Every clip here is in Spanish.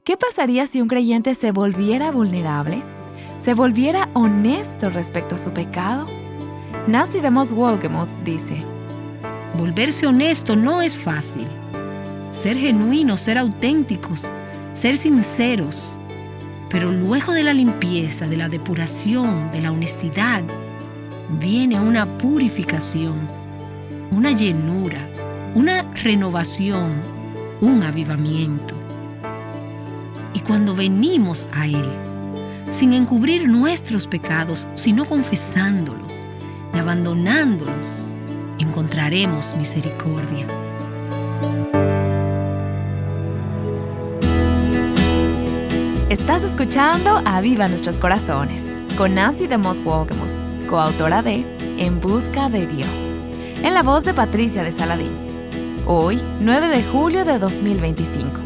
¿Qué pasaría si un creyente se volviera vulnerable? ¿Se volviera honesto respecto a su pecado? Nancy DeMoss Wolgemuth dice: volverse honesto no es fácil. Ser genuinos, ser auténticos, ser sinceros. Pero luego de la limpieza, de la depuración, de la honestidad, viene una purificación, una llenura, una renovación, un avivamiento. Y cuando venimos a Él, sin encubrir nuestros pecados, sino confesándolos y abandonándolos, encontraremos misericordia. Estás escuchando Aviva Nuestros Corazones con Nancy DeMoss Wolgemuth, coautora de En Busca de Dios, en la voz de Patricia de Saladín. Hoy, 9 de julio de 2025.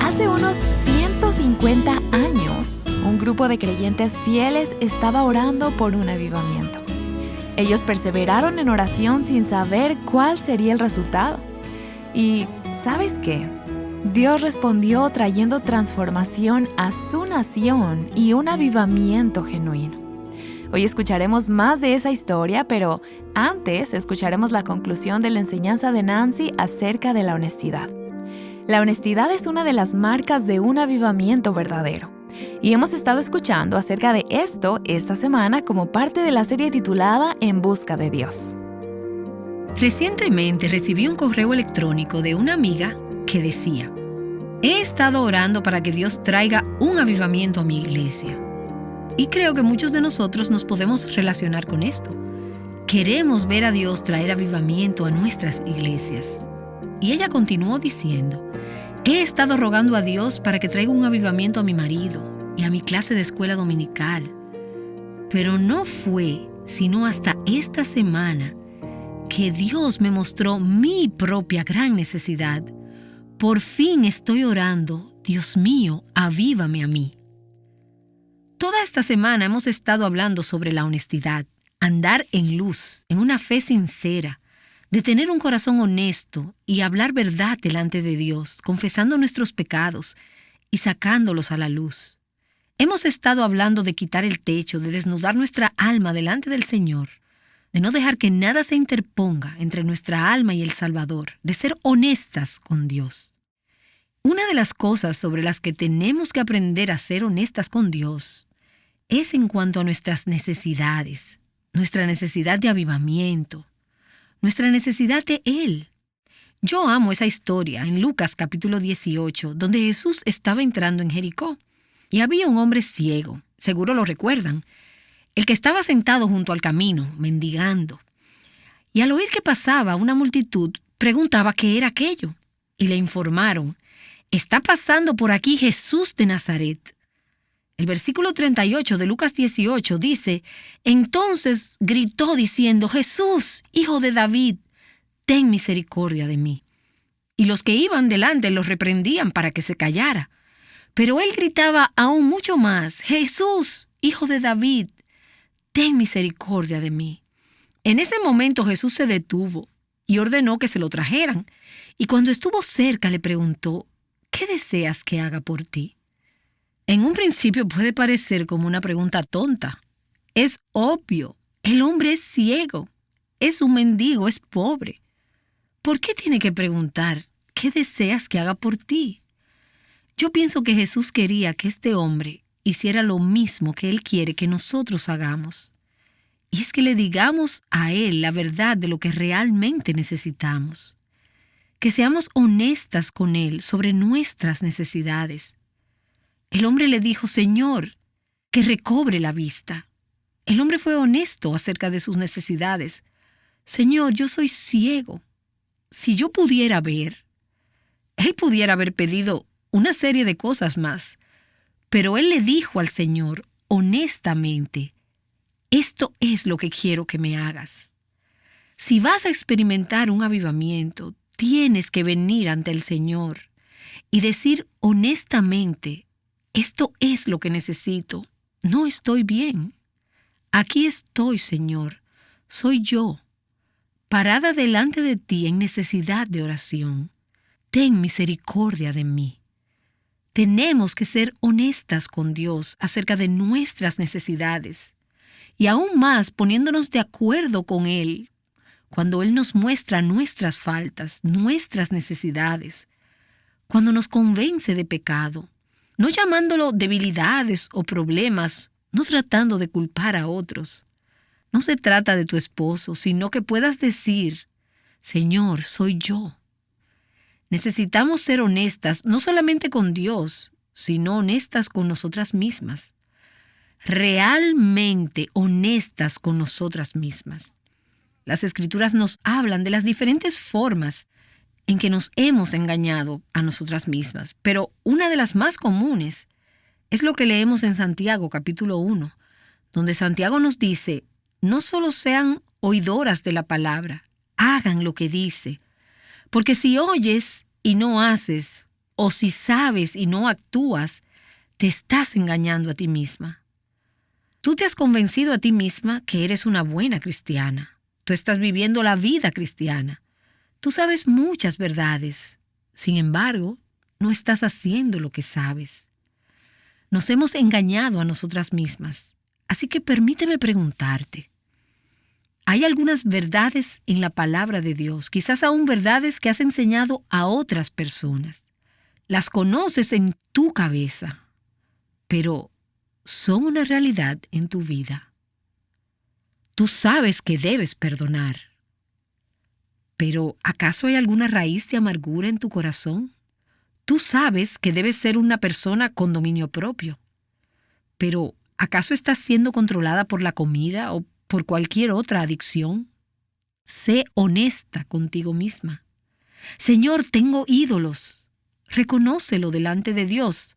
Hace unos 150 años, un grupo de creyentes fieles estaba orando por un avivamiento. Ellos perseveraron en oración sin saber cuál sería el resultado. Y, ¿sabes qué? Dios respondió trayendo transformación a su nación y un avivamiento genuino. Hoy escucharemos más de esa historia, pero antes escucharemos la conclusión de la enseñanza de Nancy acerca de la honestidad. La honestidad es una de las marcas de un avivamiento verdadero. Y hemos estado escuchando acerca de esto esta semana como parte de la serie titulada En Busca de Dios. Recientemente recibí un correo electrónico de una amiga que decía: he estado orando para que Dios traiga un avivamiento a mi iglesia. Y creo que muchos de nosotros nos podemos relacionar con esto. Queremos ver a Dios traer avivamiento a nuestras iglesias. Y ella continuó diciendo: he estado rogando a Dios para que traiga un avivamiento a mi marido y a mi clase de escuela dominical. Pero no fue sino hasta esta semana que Dios me mostró mi propia gran necesidad. Por fin estoy orando: Dios mío, avívame a mí. Toda esta semana hemos estado hablando sobre la honestidad, andar en luz, en una fe sincera, de tener un corazón honesto y hablar verdad delante de Dios, confesando nuestros pecados y sacándolos a la luz. Hemos estado hablando de quitar el techo, de desnudar nuestra alma delante del Señor, de no dejar que nada se interponga entre nuestra alma y el Salvador, de ser honestas con Dios. Una de las cosas sobre las que tenemos que aprender a ser honestas con Dios es en cuanto a nuestras necesidades, nuestra necesidad de avivamiento, nuestra necesidad de Él. Yo amo esa historia en Lucas capítulo 18, donde Jesús estaba entrando en Jericó y había un hombre ciego, seguro lo recuerdan, el que estaba sentado junto al camino, mendigando. Y al oír que pasaba una multitud, preguntaba qué era aquello. Y le informaron: está pasando por aquí Jesús de Nazaret. El versículo 38 de Lucas 18 dice: entonces gritó diciendo: Jesús, hijo de David, ten misericordia de mí. Y los que iban delante los reprendían para que se callara. Pero él gritaba aún mucho más: Jesús, hijo de David, ten misericordia de mí. En ese momento Jesús se detuvo y ordenó que se lo trajeran. Y cuando estuvo cerca le preguntó: ¿qué deseas que haga por ti? En un principio puede parecer como una pregunta tonta. Es obvio, el hombre es ciego, es un mendigo, es pobre. ¿Por qué tiene que preguntar: ¿qué deseas que haga por ti? Yo pienso que Jesús quería que este hombre hiciera lo mismo que Él quiere que nosotros hagamos. Y es que le digamos a Él la verdad de lo que realmente necesitamos. Que seamos honestas con Él sobre nuestras necesidades. El hombre le dijo: Señor, que recobre la vista. El hombre fue honesto acerca de sus necesidades. Señor, yo soy ciego. Si yo pudiera ver. Él pudiera haber pedido una serie de cosas más. Pero él le dijo al Señor honestamente: esto es lo que quiero que me hagas. Si vas a experimentar un avivamiento, tienes que venir ante el Señor y decir honestamente: esto es lo que necesito, no estoy bien. Aquí estoy, Señor, soy yo, parada delante de ti en necesidad de oración. Ten misericordia de mí. Tenemos que ser honestas con Dios acerca de nuestras necesidades y aún más poniéndonos de acuerdo con Él cuando Él nos muestra nuestras faltas, nuestras necesidades, cuando nos convence de pecado, no llamándolo debilidades o problemas, no tratando de culpar a otros. No se trata de tu esposo, sino que puedas decir, Señor, soy yo. Necesitamos ser honestas, no solamente con Dios, sino honestas con nosotras mismas. Realmente honestas con nosotras mismas. Las Escrituras nos hablan de las diferentes formas en que nos hemos engañado a nosotras mismas, pero una de las más comunes es lo que leemos en Santiago capítulo 1, donde Santiago nos dice, no solo sean oidoras de la palabra, hagan lo que dice, porque si oyes y no haces, o si sabes y no actúas, te estás engañando a ti misma. Tú te has convencido a ti misma que eres una buena cristiana. Tú estás viviendo la vida cristiana. Tú sabes muchas verdades. Sin embargo, no estás haciendo lo que sabes. Nos hemos engañado a nosotras mismas. Así que permíteme preguntarte. Hay algunas verdades en la palabra de Dios, quizás aún verdades que has enseñado a otras personas. Las conoces en tu cabeza, pero ¿son una realidad en tu vida? Tú sabes que debes perdonar, pero ¿acaso hay alguna raíz de amargura en tu corazón? Tú sabes que debes ser una persona con dominio propio, pero ¿acaso estás siendo controlada por la comida o por cualquier otra adicción? Sé honesta contigo misma. Señor, tengo ídolos. Reconócelo delante de Dios,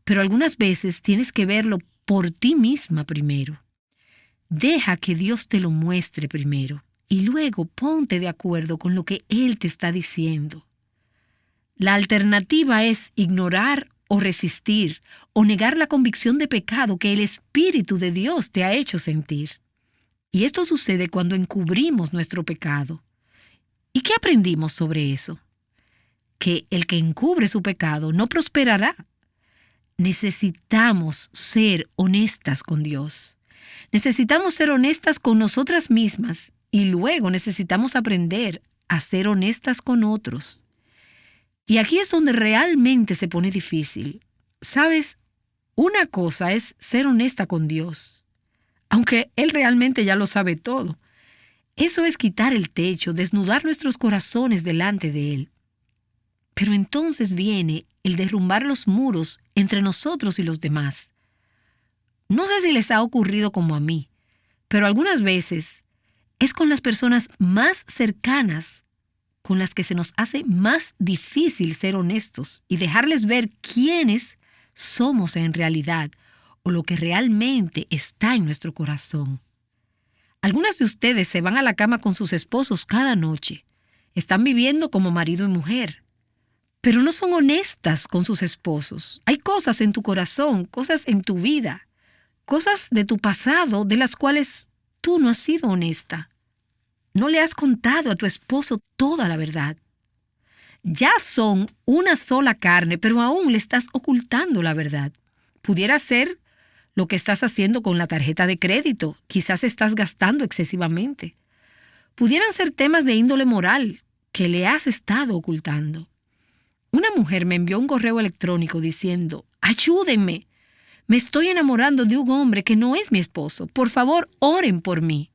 pero algunas veces tienes que verlo por ti misma primero. Deja que Dios te lo muestre primero y luego ponte de acuerdo con lo que Él te está diciendo. La alternativa es ignorar o resistir o negar la convicción de pecado que el Espíritu de Dios te ha hecho sentir. Y esto sucede cuando encubrimos nuestro pecado. ¿Y qué aprendimos sobre eso? Que el que encubre su pecado no prosperará. Necesitamos ser honestas con Dios. Necesitamos ser honestas con nosotras mismas y luego necesitamos aprender a ser honestas con otros. Y aquí es donde realmente se pone difícil. ¿Sabes? Una cosa es ser honesta con Dios, aunque Él realmente ya lo sabe todo. Eso es quitar el techo, desnudar nuestros corazones delante de Él. Pero entonces viene el derrumbar los muros entre nosotros y los demás. No sé si les ha ocurrido como a mí, pero algunas veces es con las personas más cercanas con las que se nos hace más difícil ser honestos y dejarles ver quiénes somos en realidad o lo que realmente está en nuestro corazón. Algunas de ustedes se van a la cama con sus esposos cada noche. Están viviendo como marido y mujer, pero no son honestas con sus esposos. Hay cosas en tu corazón, cosas en tu vida, cosas de tu pasado de las cuales tú no has sido honesta. No le has contado a tu esposo toda la verdad. Ya son una sola carne, pero aún le estás ocultando la verdad. Pudiera ser lo que estás haciendo con la tarjeta de crédito. Quizás estás gastando excesivamente. Pudieran ser temas de índole moral que le has estado ocultando. Una mujer me envió un correo electrónico diciendo, ayúdenme. Me estoy enamorando de un hombre que no es mi esposo. Por favor, oren por mí.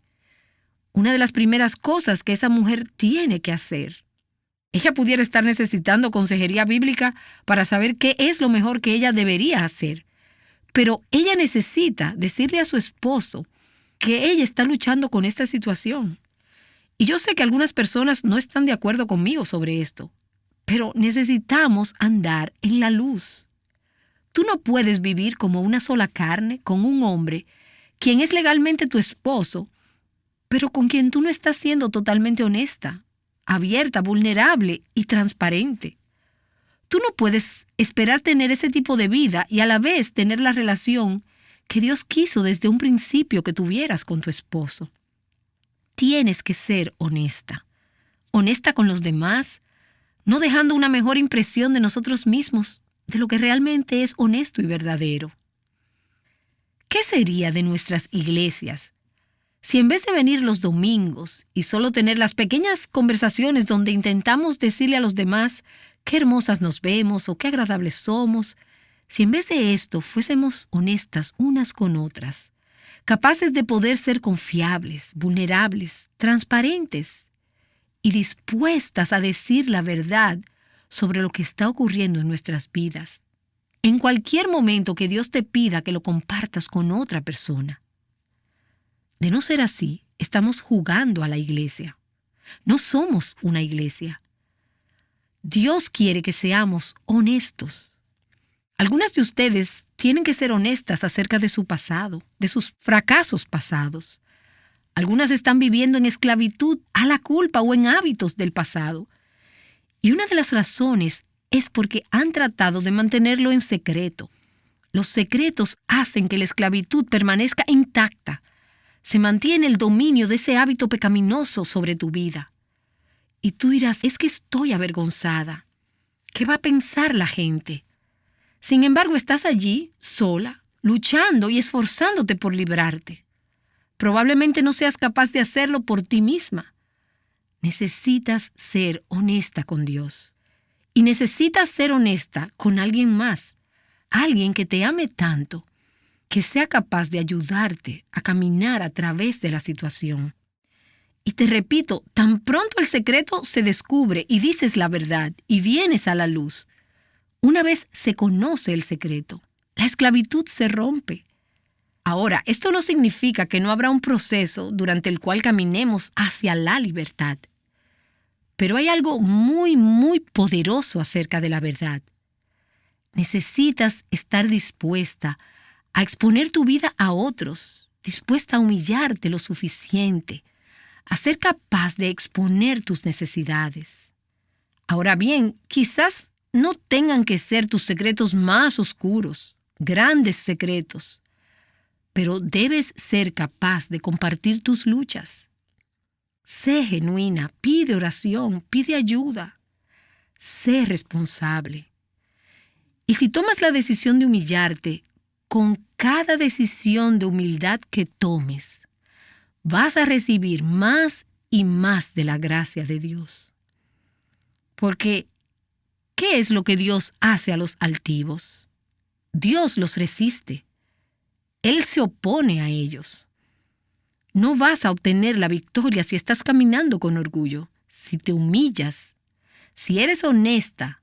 Una de las primeras cosas que esa mujer tiene que hacer. Ella pudiera estar necesitando consejería bíblica para saber qué es lo mejor que ella debería hacer. Pero ella necesita decirle a su esposo que ella está luchando con esta situación. Y yo sé que algunas personas no están de acuerdo conmigo sobre esto, pero necesitamos andar en la luz. Tú no puedes vivir como una sola carne con un hombre, quien es legalmente tu esposo, pero con quien tú no estás siendo totalmente honesta, abierta, vulnerable y transparente. Tú no puedes esperar tener ese tipo de vida y a la vez tener la relación que Dios quiso desde un principio que tuvieras con tu esposo. Tienes que ser honesta. Honesta con los demás, no dejando una mejor impresión de nosotros mismos, de lo que realmente es honesto y verdadero. ¿Qué sería de nuestras iglesias si en vez de venir los domingos y solo tener las pequeñas conversaciones donde intentamos decirle a los demás qué hermosas nos vemos o qué agradables somos, si en vez de esto fuésemos honestas unas con otras, capaces de poder ser confiables, vulnerables, transparentes y dispuestas a decir la verdad sobre lo que está ocurriendo en nuestras vidas, en cualquier momento que Dios te pida que lo compartas con otra persona? De no ser así, estamos jugando a la iglesia. No somos una iglesia. Dios quiere que seamos honestos. Algunas de ustedes tienen que ser honestas acerca de su pasado, de sus fracasos pasados. Algunas están viviendo en esclavitud a la culpa o en hábitos del pasado. Y una de las razones es porque han tratado de mantenerlo en secreto. Los secretos hacen que la esclavitud permanezca intacta. Se mantiene el dominio de ese hábito pecaminoso sobre tu vida. Y tú dirás, es que estoy avergonzada. ¿Qué va a pensar la gente? Sin embargo, estás allí, sola, luchando y esforzándote por librarte. Probablemente no seas capaz de hacerlo por ti misma. Necesitas ser honesta con Dios. Y necesitas ser honesta con alguien más. Alguien que te ame tanto, que sea capaz de ayudarte a caminar a través de la situación. Y te repito, tan pronto el secreto se descubre y dices la verdad y vienes a la luz, una vez se conoce el secreto, la esclavitud se rompe. Ahora, esto no significa que no habrá un proceso durante el cual caminemos hacia la libertad. Pero hay algo muy, muy poderoso acerca de la verdad. Necesitas estar dispuesta a exponer tu vida a otros, dispuesta a humillarte lo suficiente, a ser capaz de exponer tus necesidades. Ahora bien, quizás no tengan que ser tus secretos más oscuros, grandes secretos, pero debes ser capaz de compartir tus luchas. Sé genuina, pide oración, pide ayuda. Sé responsable. Y si tomas la decisión de humillarte, con cada decisión de humildad que tomes, vas a recibir más y más de la gracia de Dios. Porque, ¿qué es lo que Dios hace a los altivos? Dios los resiste. Él se opone a ellos. No vas a obtener la victoria si estás caminando con orgullo, si te humillas. Si eres honesta,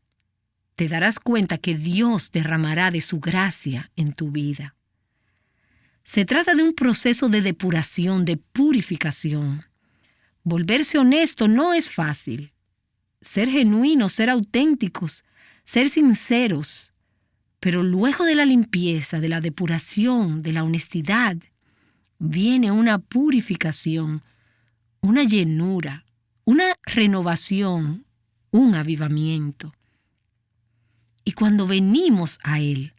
te darás cuenta que Dios derramará de su gracia en tu vida. Se trata de un proceso de depuración, de purificación. Volverse honesto no es fácil. Ser genuinos, ser auténticos, ser sinceros. Pero luego de la limpieza, de la depuración, de la honestidad, viene una purificación, una llenura, una renovación, un avivamiento. Y cuando venimos a Él,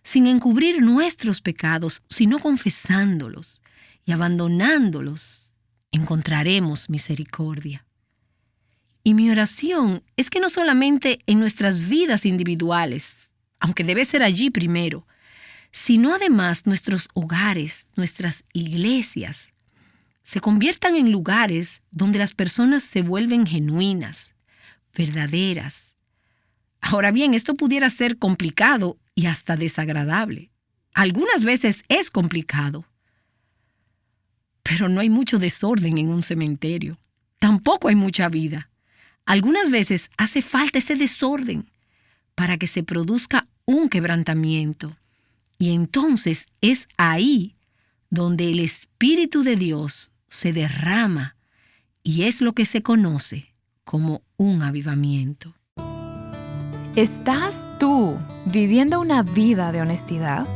sin encubrir nuestros pecados, sino confesándolos y abandonándolos, encontraremos misericordia. Y mi oración es que no solamente en nuestras vidas individuales, aunque debe ser allí primero, sino además nuestros hogares, nuestras iglesias, se conviertan en lugares donde las personas se vuelven genuinas, verdaderas. Ahora bien, esto pudiera ser complicado y hasta desagradable. Algunas veces es complicado. Pero no hay mucho desorden en un cementerio. Tampoco hay mucha vida. Algunas veces hace falta ese desorden para que se produzca un quebrantamiento. Y entonces es ahí donde el Espíritu de Dios se derrama y es lo que se conoce como un avivamiento. ¿Estás tú viviendo una vida de honestidad?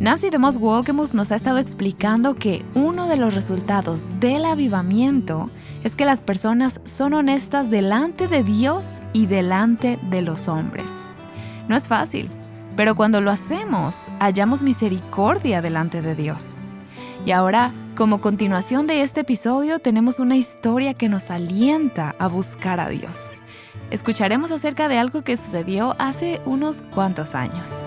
Nancy DeMoss Wolgemuth nos ha estado explicando que uno de los resultados del avivamiento es que las personas son honestas delante de Dios y delante de los hombres. No es fácil, Pero cuando lo hacemos, hallamos misericordia delante de Dios. Y ahora, como continuación de este episodio, tenemos una historia que nos alienta a buscar a Dios. Escucharemos acerca de algo que sucedió hace unos cuantos años.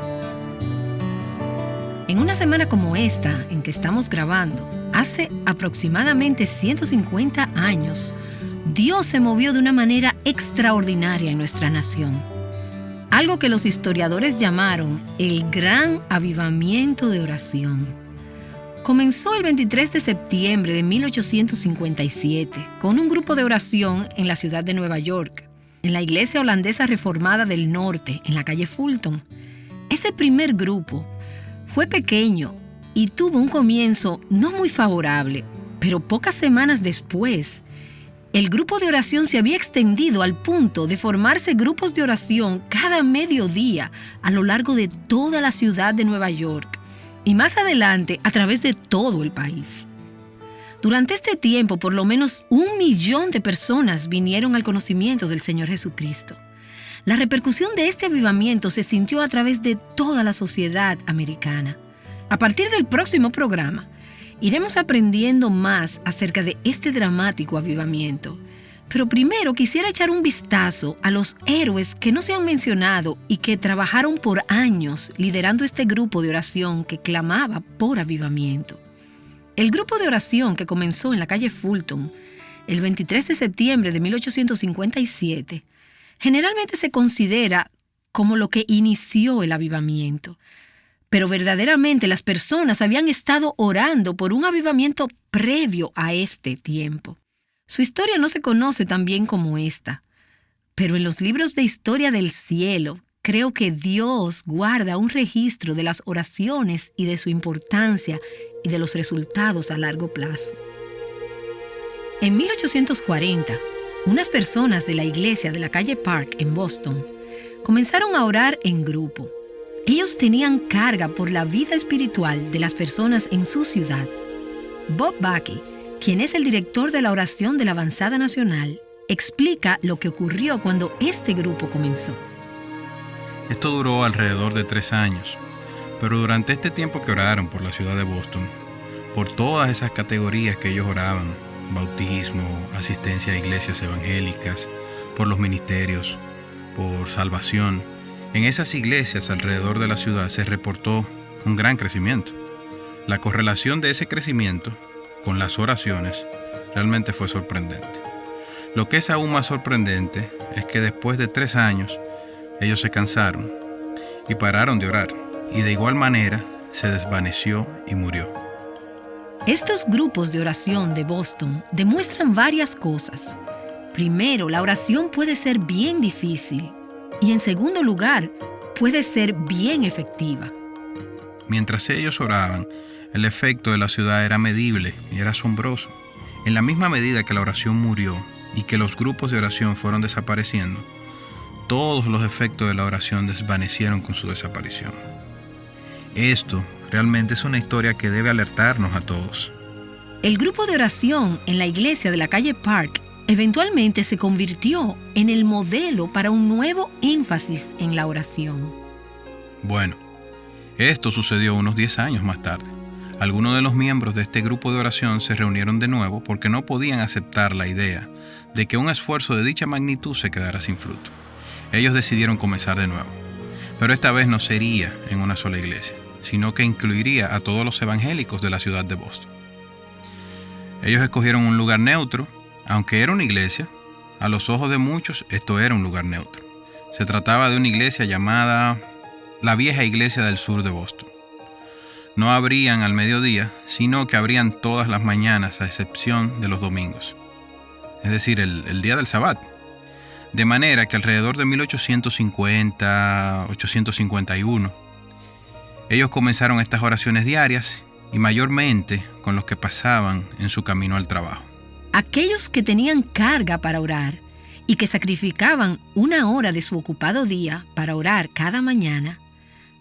En una semana como esta, en que estamos grabando, hace aproximadamente 150 años, Dios se movió de una manera extraordinaria en nuestra nación. Algo que los historiadores llamaron el Gran Avivamiento de Oración. Comenzó el 23 de septiembre de 1857 con un grupo de oración en la ciudad de Nueva York, en la Iglesia Holandesa Reformada del Norte, en la calle Fulton. Ese primer grupo fue pequeño y tuvo un comienzo no muy favorable, pero pocas semanas después, el grupo de oración se había extendido al punto de formarse grupos de oración cada mediodía a lo largo de toda la ciudad de Nueva York y más adelante a través de todo el país. Durante este tiempo, por lo menos 1 millón de personas vinieron al conocimiento del Señor Jesucristo. La repercusión de este avivamiento se sintió a través de toda la sociedad americana. A partir del próximo programa, iremos aprendiendo más acerca de este dramático avivamiento. Pero primero quisiera echar un vistazo a los héroes que no se han mencionado y que trabajaron por años liderando este grupo de oración que clamaba por avivamiento. El grupo de oración que comenzó en la calle Fulton el 23 de septiembre de 1857 generalmente se considera como lo que inició el avivamiento. Pero verdaderamente las personas habían estado orando por un avivamiento previo a este tiempo. Su historia no se conoce tan bien como esta, pero en los libros de historia del cielo, creo que Dios guarda un registro de las oraciones y de su importancia y de los resultados a largo plazo. En 1840, unas personas de la iglesia de la calle Park en Boston comenzaron a orar en grupo. Ellos tenían carga por la vida espiritual de las personas en su ciudad. Bob Bucky, quien es el director de la oración de la Avanzada Nacional, explica lo que ocurrió cuando este grupo comenzó. Esto duró alrededor de 3 años, pero durante este tiempo que oraron por la ciudad de Boston, por todas esas categorías que ellos oraban, bautismo, asistencia a iglesias evangélicas, por los ministerios, por salvación, en esas iglesias alrededor de la ciudad se reportó un gran crecimiento. La correlación de ese crecimiento con las oraciones realmente fue sorprendente. Lo que es aún más sorprendente es que después de 3 años, ellos se cansaron y pararon de orar, y de igual manera se desvaneció y murió. Estos grupos de oración de Boston demuestran varias cosas. Primero, la oración puede ser bien difícil. Y en segundo lugar, puede ser bien efectiva. Mientras ellos oraban, el efecto de la ciudad era medible y era asombroso. En la misma medida que la oración murió y que los grupos de oración fueron desapareciendo, todos los efectos de la oración desvanecieron con su desaparición. Esto realmente es una historia que debe alertarnos a todos. El grupo de oración en la iglesia de la calle Park eventualmente se convirtió en el modelo para un nuevo énfasis en la oración. Bueno, esto sucedió unos 10 años más tarde. Algunos de los miembros de este grupo de oración se reunieron de nuevo porque no podían aceptar la idea de que un esfuerzo de dicha magnitud se quedara sin fruto. Ellos decidieron comenzar de nuevo, pero esta vez no sería en una sola iglesia, sino que incluiría a todos los evangélicos de la ciudad de Boston. Ellos escogieron un lugar neutro. Aunque era una iglesia, a los ojos de muchos esto era un lugar neutro. Se trataba de una iglesia llamada la Vieja Iglesia del Sur de Boston. No abrían al mediodía, sino que abrían todas las mañanas a excepción de los domingos, es decir, el día del Sabbat. De manera que alrededor de 1850-851, ellos comenzaron estas oraciones diarias y mayormente con los que pasaban en su camino al trabajo. Aquellos que tenían carga para orar y que sacrificaban 1 hora de su ocupado día para orar cada mañana,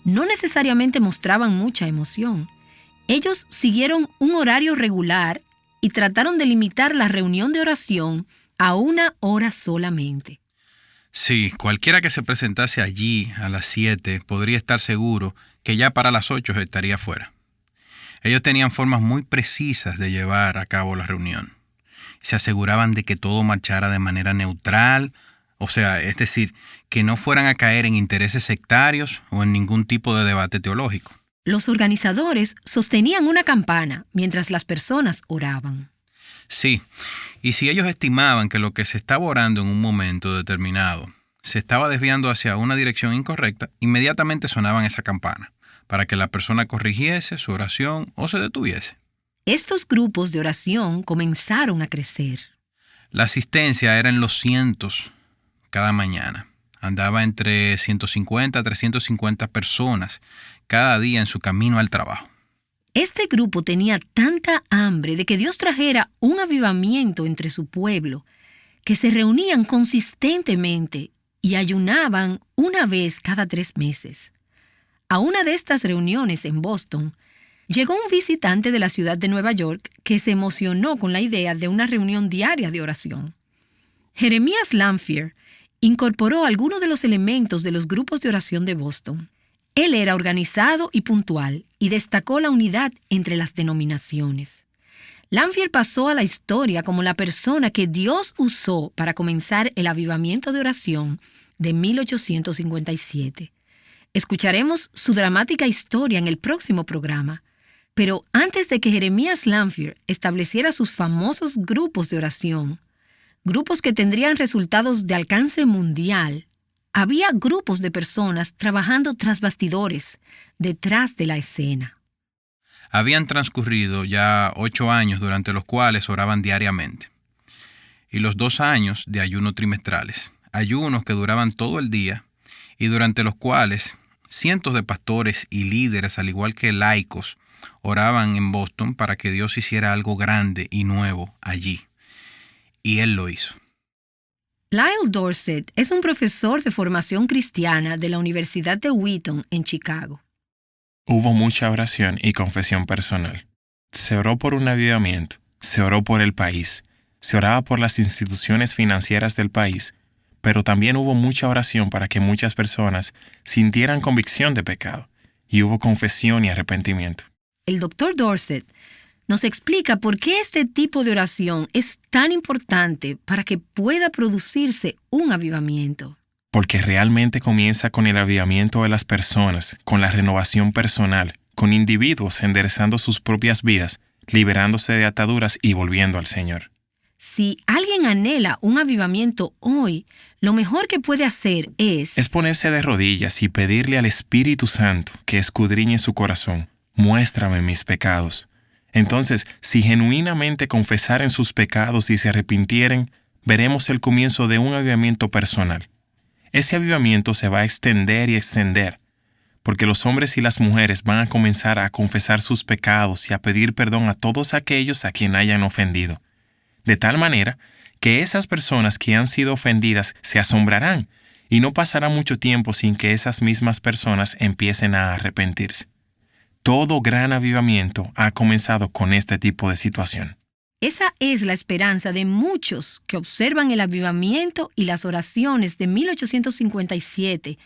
no necesariamente mostraban mucha emoción. Ellos siguieron un horario regular y trataron de limitar la reunión de oración a 1 hora solamente. Sí, cualquiera que se presentase allí a las 7 podría estar seguro que ya para las 8 estaría fuera. Ellos tenían formas muy precisas de llevar a cabo la reunión. Se aseguraban de que todo marchara de manera neutral, o sea, es decir, que no fueran a caer en intereses sectarios o en ningún tipo de debate teológico. Los organizadores sostenían una campana mientras las personas oraban. Sí, y si ellos estimaban que lo que se estaba orando en un momento determinado se estaba desviando hacia una dirección incorrecta, inmediatamente sonaban esa campana para que la persona corrigiese su oración o se detuviese. Estos grupos de oración comenzaron a crecer. La asistencia era en los cientos cada mañana. Andaba entre 150 a 350 personas cada día en su camino al trabajo. Este grupo tenía tanta hambre de que Dios trajera un avivamiento entre su pueblo, que se reunían consistentemente y ayunaban una vez cada 3 meses. A una de estas reuniones en Boston, llegó un visitante de la ciudad de Nueva York que se emocionó con la idea de una reunión diaria de oración. Jeremías Lanphier incorporó algunos de los elementos de los grupos de oración de Boston. Él era organizado y puntual y destacó la unidad entre las denominaciones. Lanphier pasó a la historia como la persona que Dios usó para comenzar el avivamiento de oración de 1857. Escucharemos su dramática historia en el próximo programa. Pero antes de que Jeremías Lanphier estableciera sus famosos grupos de oración, grupos que tendrían resultados de alcance mundial, había grupos de personas trabajando tras bastidores, detrás de la escena. Habían transcurrido ya 8 años durante los cuales oraban diariamente, y los 2 años de ayuno trimestrales, ayunos que duraban todo el día y durante los cuales cientos de pastores y líderes, al igual que laicos, oraban en Boston para que Dios hiciera algo grande y nuevo allí. Y Él lo hizo. Lyle Dorsett es un profesor de formación cristiana de la Universidad de Wheaton en Chicago. Hubo mucha oración y confesión personal. Se oró por un avivamiento, se oró por el país, se oraba por las instituciones financieras del país, pero también hubo mucha oración para que muchas personas sintieran convicción de pecado, y hubo confesión y arrepentimiento. El Dr. Dorsett nos explica por qué este tipo de oración es tan importante para que pueda producirse un avivamiento. Porque realmente comienza con el avivamiento de las personas, con la renovación personal, con individuos enderezando sus propias vidas, liberándose de ataduras y volviendo al Señor. Si alguien anhela un avivamiento hoy, lo mejor que puede hacer es ponerse de rodillas y pedirle al Espíritu Santo que escudriñe su corazón. Muéstrame mis pecados. Entonces, si genuinamente confesaren sus pecados y se arrepintieren, veremos el comienzo de un avivamiento personal. Ese avivamiento se va a extender y extender, porque los hombres y las mujeres van a comenzar a confesar sus pecados y a pedir perdón a todos aquellos a quien hayan ofendido. De tal manera que esas personas que han sido ofendidas se asombrarán y no pasará mucho tiempo sin que esas mismas personas empiecen a arrepentirse. Todo gran avivamiento ha comenzado con este tipo de situación. Esa es la esperanza de muchos que observan el avivamiento y las oraciones de 1857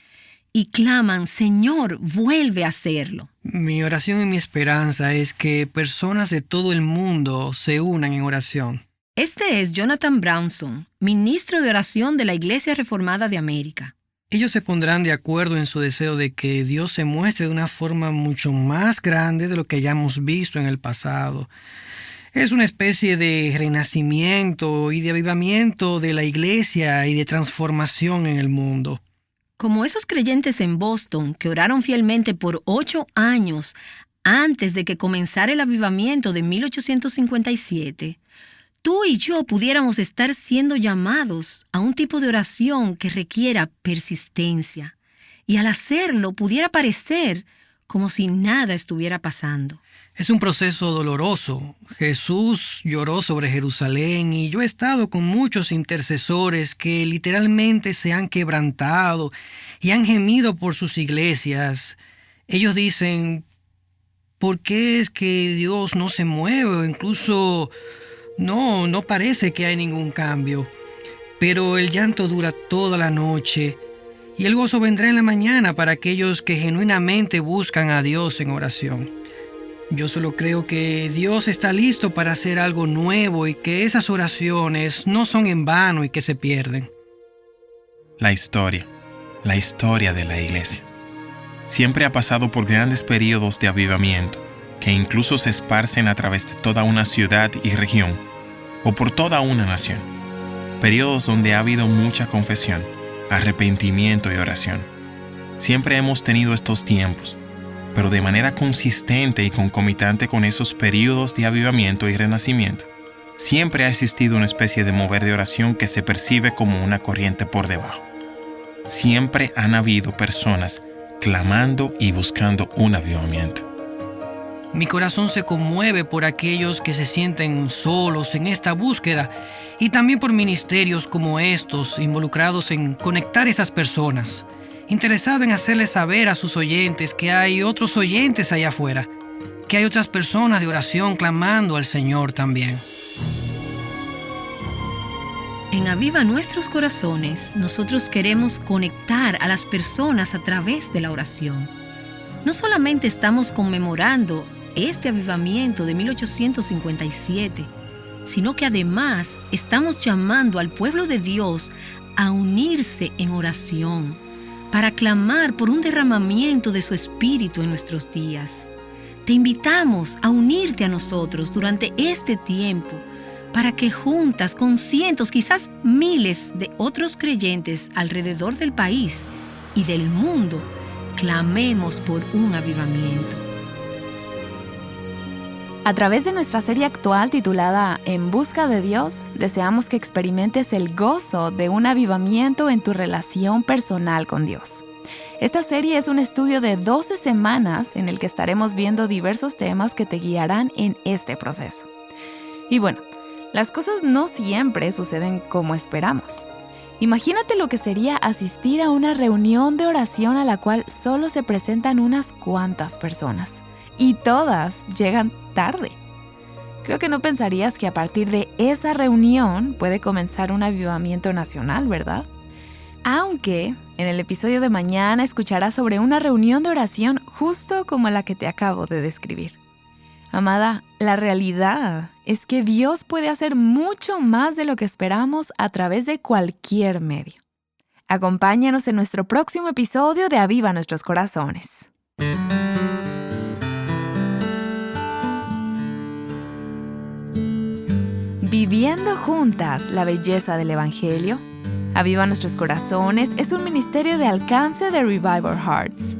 y claman, Señor, vuelve a hacerlo. Mi oración y mi esperanza es que personas de todo el mundo se unan en oración. Este es Jonathan Brownson, ministro de oración de la Iglesia Reformada de América. Ellos se pondrán de acuerdo en su deseo de que Dios se muestre de una forma mucho más grande de lo que hayamos visto en el pasado. Es una especie de renacimiento y de avivamiento de la iglesia y de transformación en el mundo. Como esos creyentes en Boston que oraron fielmente por 8 años antes de que comenzara el avivamiento de 1857, tú y yo pudiéramos estar siendo llamados a un tipo de oración que requiera persistencia, y al hacerlo pudiera parecer como si nada estuviera pasando. Es un proceso doloroso. Jesús lloró sobre Jerusalén y yo he estado con muchos intercesores que literalmente se han quebrantado y han gemido por sus iglesias. Ellos dicen, ¿por qué es que Dios no se mueve? O incluso no parece que hay ningún cambio. pero el llanto dura toda la noche y el gozo vendrá en la mañana para aquellos que genuinamente buscan a Dios en oración. Yo solo creo que Dios está listo para hacer algo nuevo y que esas oraciones no son en vano y que se pierden. La historia de la iglesia. Siempre ha pasado por grandes periodos de avivamiento, que incluso se esparcen a través de toda una ciudad y región, o por toda una nación. Periodos donde ha habido mucha confesión, arrepentimiento y oración. Siempre hemos tenido estos tiempos, pero de manera consistente y concomitante con esos periodos de avivamiento y renacimiento, siempre ha existido una especie de mover de oración que se percibe como una corriente por debajo. Siempre han habido personas clamando y buscando un avivamiento. Mi corazón se conmueve por aquellos que se sienten solos en esta búsqueda y también por ministerios como estos involucrados en conectar esas personas, interesado en hacerles saber a sus oyentes que hay otros oyentes allá afuera, que hay otras personas de oración clamando al Señor también. En Aviva Nuestros Corazones, nosotros queremos conectar a las personas a través de la oración. No solamente estamos conmemorando este avivamiento de 1857, sino que además estamos llamando al pueblo de Dios a unirse en oración, para clamar por un derramamiento de su Espíritu en nuestros días. Te invitamos a unirte a nosotros durante este tiempo, para que juntas con cientos, quizás miles de otros creyentes alrededor del país y del mundo, clamemos por un avivamiento. A través de nuestra serie actual titulada En Busca de Dios, deseamos que experimentes el gozo de un avivamiento en tu relación personal con Dios. Esta serie es un estudio de 12 semanas en el que estaremos viendo diversos temas que te guiarán en este proceso. Y bueno, las cosas no siempre suceden como esperamos. Imagínate lo que sería asistir a una reunión de oración a la cual solo se presentan unas cuantas personas y todas llegan tarde. Creo que no pensarías que a partir de esa reunión puede comenzar un avivamiento nacional, ¿verdad? Aunque en el episodio de mañana escucharás sobre una reunión de oración justo como la que te acabo de describir. Amada, la realidad es que Dios puede hacer mucho más de lo que esperamos a través de cualquier medio. Acompáñanos en nuestro próximo episodio de Aviva Nuestros Corazones. Viviendo juntas la belleza del Evangelio, Aviva Nuestros Corazones es un ministerio de alcance de Revival Hearts.